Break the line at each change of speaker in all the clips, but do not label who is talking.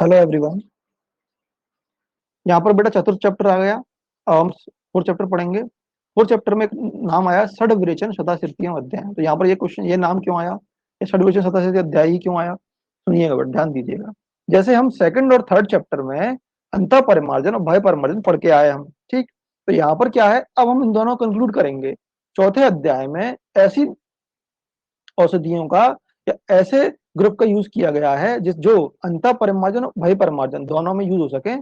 Hello everyone. यहाँ पर बेटा चतुर्थ चैप्टर आ गया। अब हम फोर्थ चैप्टर पढ़ेंगे। फोर्थ चैप्टर में एक नाम आया षड विरेचन शताशीतियां अध्याय। तो यहाँ पर ये क्वेश्चन, ये नाम क्यों आया, ये षड विरेचन शताशीति अध्याय ही क्यों आया, सुनिएगा बेटा, ध्यान दीजिएगा। जैसे हम सेकंड और थर्ड चैप्टर में अंतः परिमार्जन और भय परिमार्जन पढ़ के आए हम, ठीक। तो यहाँ पर क्या है, अब हम इन दोनों को कंक्लूड करेंगे। चौथे अध्याय में ऐसी औषधियों का या ऐसे ग्रुप का यूज किया गया है जिस जो अंतः परिमार्जन और बहि परिमार्जन दोनों में यूज हो सके।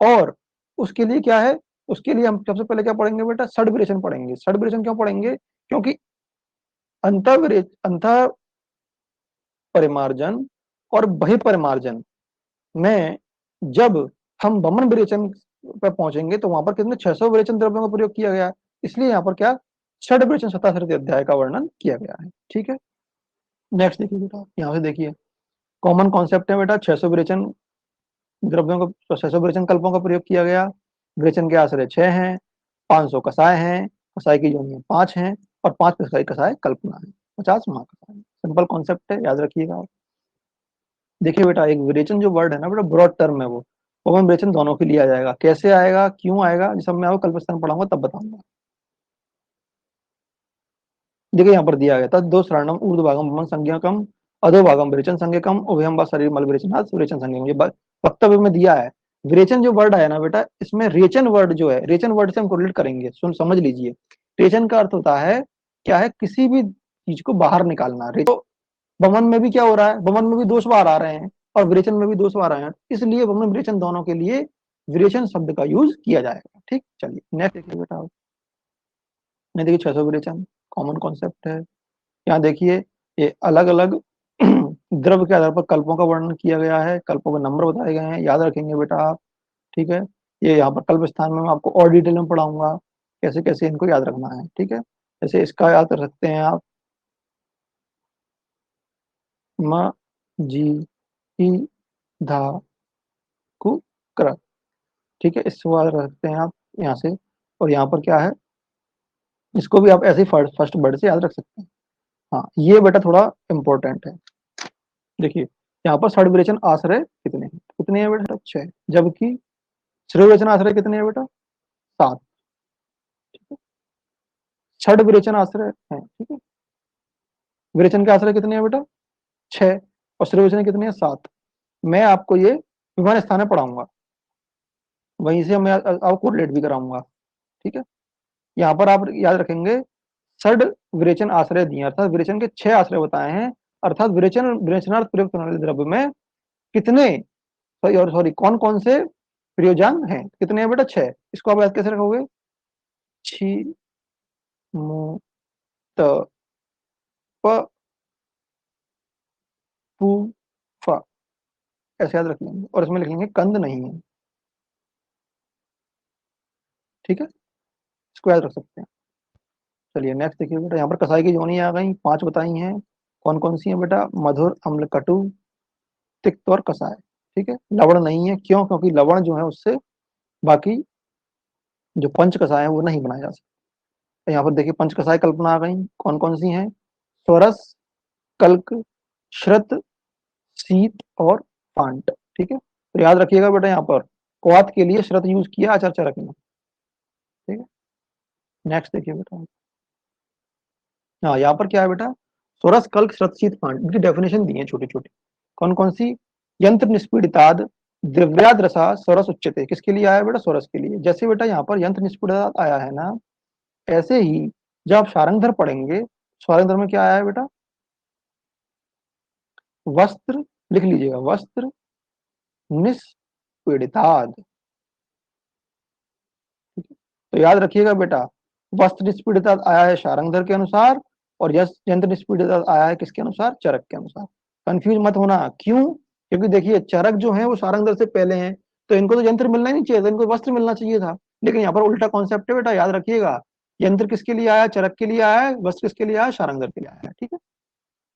और उसके लिए क्या है, उसके लिए हम सबसे पहले क्या पढ़ेंगे बेटा, षड विरेचन पढ़ेंगे। षड विरेचन क्यों पढ़ेंगे, क्योंकि अंतः परिमार्जन और बहि परिमार्जन में जब हम वमन विरेचन पर पहुंचेंगे तो वहां पर कितने 600 विरेचन द्रव्यों का प्रयोग किया गया है। इसलिए यहाँ पर क्या, षड विरेचन शताश्रति अध्याय का वर्णन किया गया है, ठीक है। नेक्स्ट देखिए बेटा, यहाँ से देखिए कॉमन कॉन्सेप्ट है बेटा, 600 विरेचन द्रव्यों को, 600 विरेचन कल्पों का प्रयोग किया गया। विरेचन के आश्रय 6 हैं, 500 कसाय हैं, कसाई की जोनियां 5 हैं, और 5 कसाई कसाय कल्पना है, 50 महाकसाय। सिंपल कॉन्सेप्ट है, याद रखिएगा आप। देखिए बेटा, एक विरेचन जो वर्ड है ना बेटा, ब्रॉड टर्म है वो मैं विरेचन दोनों के लिए आ जाएगा। कैसे आएगा, क्यों आएगा, ये सब मैं आपको कल्पस्थान पढ़ाऊंगा तब बताऊंगा। देखिए यहाँ पर दिया गया था, दो शरणम ऊर्ध्वभागम वमन संज्ञकम अधोभागम विरेचन संज्ञकम उभयम व शरीर मल विरेचनात् विरेचन संज्ञकम। ये वक्तव्य में दिया है। विरेचन जो वर्ड है ना बेटा, इसमें रेचन वर्ड जो है, रेचन वर्ड से हम कोरिलेट करेंगे, सुन समझ लीजिए। रेचन का अर्थ होता है क्या है, किसी भी चीज को बाहर निकालना। तो वमन में भी क्या हो रहा है, वमन में भी दोष बाहर आ रहे हैं और विरेचन में भी दोष बाहर आ रहे हैं, इसलिए वमन विरेचन दोनों के लिए विरेचन शब्द का यूज किया जाएगा, ठीक। चलिए नेक्स्ट देखिए बेटा, नहीं देखिए 600 विरेचन कॉमन कॉन्सेप्ट है। यहाँ देखिए ये अलग अलग द्रव्य के आधार पर कल्पों का वर्णन किया गया है, कल्पों के नंबर बताए गए हैं, याद रखेंगे बेटा आप, ठीक है। ये यहाँ पर कल्प स्थान में मैं आपको और डिटेल में पढ़ाऊंगा कैसे कैसे इनको याद रखना है, ठीक है। जैसे इसका याद कर सकते हैं आप, म जी ई धा कु क्र, ठीक है। इसको याद रख सकते हैं आप यहाँ से। और यहाँ पर क्या है, इसको भी आप ऐसे ही फर्स्ट वर्ड से याद रख सकते हैं। हाँ, ये बेटा थोड़ा इंपॉर्टेंट है। देखिए यहाँ पर षड विरेचन आश्रय कितने हैं, कितने हैं बेटा, 6। जबकि श्रेय विरेचन आश्रय कितने हैं बेटा, 7। षड विरेचन आश्रय है, ठीक है। विरेचन के आश्रय कितने हैं बेटा, 6, और श्रेय विरेचन कितने हैं, 7। मैं आपको ये विभिन्न स्थान में पढ़ाऊंगा, वहीं से मैं आपको कोरिलेट भी कराऊंगा, ठीक है। यहाँ पर आप याद रखेंगे, षड विरेचन आश्रय दिए, अर्थात विरेचन के 6 आश्रय बताए हैं। अर्थात विरेचनार्थ प्रयुक्त होने वाले द्रव्य में कितने, सॉरी कौन कौन से प्रयोजन हैं, कितने हैं बेटा, 6। इसको आप याद कैसे रखोगे, छी मु त प पू फ, ऐसे याद रख लेंगे, और इसमें लिख लेंगे कंद नहीं है, ठीक है। इसको याद रख सकते हैं। चलिए नेक्स्ट देखिए बेटा, यहाँ पर कसाई की जोनी आ गई, 5 बताई हैं। कौन कौन सी है बेटा, मधुर अम्ल कटु तिक्त और कसाय, ठीक है। लवण नहीं है, क्यों, क्योंकि लवण जो है उससे बाकी जो पंच कसाय है वो नहीं बनाया जा सकता। तो यहाँ पर देखिए पंच कसाय कल्पना आ गई, कौन कौन सी हैं, स्वरस, कल्क, श्रत, शीत और पांट, ठीक है। तो याद रखिएगा बेटा, यहाँ पर क्वाथ के लिए श्रत यूज किया, चर्चा रखना, ठीक है। नेक्स्ट देखिए बेटा, हाँ यहाँ पर क्या है बेटा, सोरस कल्क श्रत शीत पांड, इनकी डेफिनेशन दी है छोटी छोटी। कौन कौन सी, यंत्र निष्पीड़िताद द्रव्याद रसा सोरस उच्चते, किसके लिए आया बेटा, सोरस के लिए। जैसे बेटा यहाँ पर यंत्र निष्पीड़िताद आया है ना, ऐसे ही जब आप शारंगधर पढ़ेंगे, शारंगधर में क्या आया है बेटा, वस्त्र, लिख लीजिएगा, वस्त्र निष्पीड़िताद, तो याद रखिएगा बेटा, वस्त्र निष्पीड़िताद आया है शारंगधर के अनुसार, और यश यंत्र निष्पीड़िताद आया है किसके अनुसार, चरक के अनुसार। कंफ्यूज मत होना, क्यों, क्योंकि देखिए चरक जो है वो शारंगधर से पहले हैं, तो इनको तो यंत्र मिलना ही नहीं चाहिए था, इनको वस्त्र मिलना चाहिए था। लेकिन यहाँ पर उल्टा कॉन्सेप्ट है बेटा, याद रखिएगा, यंत्र किसके लिए आया, चरक के लिए आया है, वस्त्र किसके लिए आया, शारंगधर के लिए आया है, ठीक है।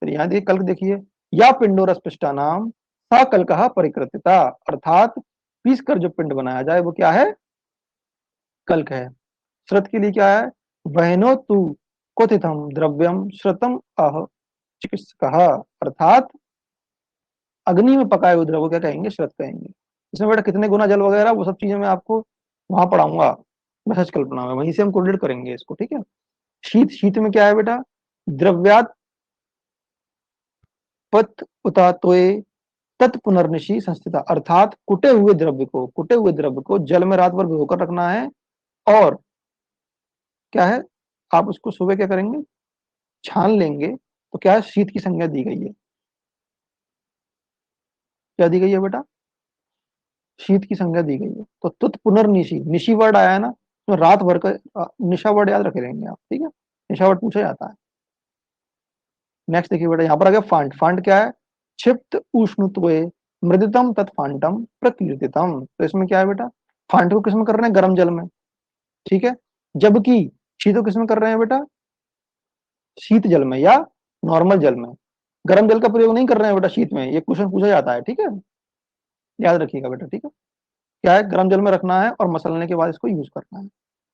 फिर यहाँ देखिए कल्क देखिए, या पिंडो रसपिष्टा नाम सा कल्कहा परिकृतिता, अर्थात पीस कर जो पिंड बनाया जाए वो क्या है, कल्क है। श्रुत के लिए क्या है, वहनो तु क्वथितम द्रव्यम श्रुतम अह चिकित्सक, अर्थात अग्नि में पकाए हुए द्रव को क्या कहेंगे? श्रत कहेंगे। इसमें बेटा कितने गुना जल वगैरह वो सब चीजें मैं आपको वहां पढ़ाऊंगा मैसेज कल्पना में, वहीं से हम कोरिलेट करेंगे इसको, ठीक है। शीत, शीत में क्या है बेटा? द्रव्यात पत उतातोय तत्पुनर्निशी संस्थिता, अर्थात कुटे हुए द्रव्य को जल में रात भर भिगोकर रखना है, और क्या है, आप उसको सुबह क्या करेंगे? छान लेंगे, तो क्या है? शीत की संज्ञा दी गई है। क्या दी गई है बेटा? शीत की संज्ञा दी गई है। तो तुत पुनर्निशी, निशी वर्ड आया है ना, तो रात भर का निशा वर्ड याद रख लेंगे आप, ठीक है। निशा वर्ड पूछा जाता है। नेक्स्ट देखिए बेटा, यहाँ पर आ गया फांट। फांट क्या है? क्षिप्त उष्णत्वे मृदितम तत्फांटम प्रकीर्तितम। तो इसमें क्या है बेटा? फांट को किसमें कर रहे हैं? गर्म जल में, ठीक है। जबकि शीत को किसमें कर रहे हैं बेटा? शीत जल में या नॉर्मल जल में। गर्म जल का प्रयोग नहीं कर रहे हैं बेटा शीत में, ये क्वेश्चन पूछा जाता है, ठीक है। याद रखिएगा बेटा, ठीक है। क्या है? गर्म जल में रखना है और मसलने के बाद इसको यूज करना है।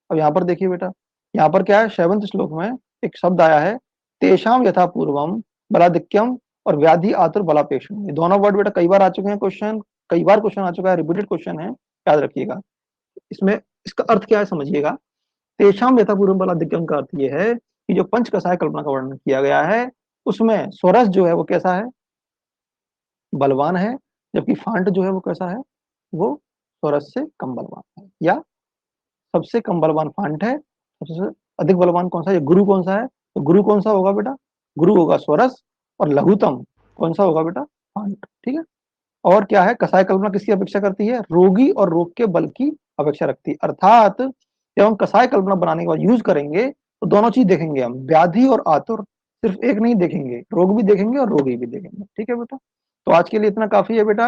अब यहाँ पर देखिए बेटा, यहाँ पर क्या है? 7वें श्लोक में एक शब्द आया है, तेषाम यथा पूर्वम बलाधिक्यम और व्याधि आतुर बलापेक्षण। ये दोनों वर्ड बेटा कई बार आ चुके हैं क्वेश्चन, कई बार क्वेश्चन आ चुका है, रिपीटेड क्वेश्चन है, याद रखिएगा। इसमें इसका अर्थ क्या है समझिएगा। तेषाम यथा पूर्वम बलाधिक्यम का अर्थ ये है कि जो पंच कसाय कल्पना का वर्णन किया गया है उसमें स्वरस जो है वो कैसा है? बलवान है, जबकि फांट जो है वो कैसा है? वो स्वरस से कम बलवान है, या सबसे कम बलवान फांट है, सबसे अधिक बलवान कौन सा है? गुरु कौन सा है? तो गुरु कौन सा होगा बेटा? गुरु होगा स्वरस, और लघुतम कौन सा होगा बेटा? फांट, ठीक है। और क्या है? कसाय कल्पना किसकी अपेक्षा करती है? रोगी और रोग के बल की अपेक्षा रखती है। अर्थात जब हम कसाय कल्पना बनाने के बाद यूज करेंगे तो दोनों चीज देखेंगे हम, व्याधि और आतुर, सिर्फ एक नहीं देखेंगे, रोग भी देखेंगे और रोगी भी देखेंगे, ठीक है बेटा। तो आज के लिए इतना काफी है बेटा।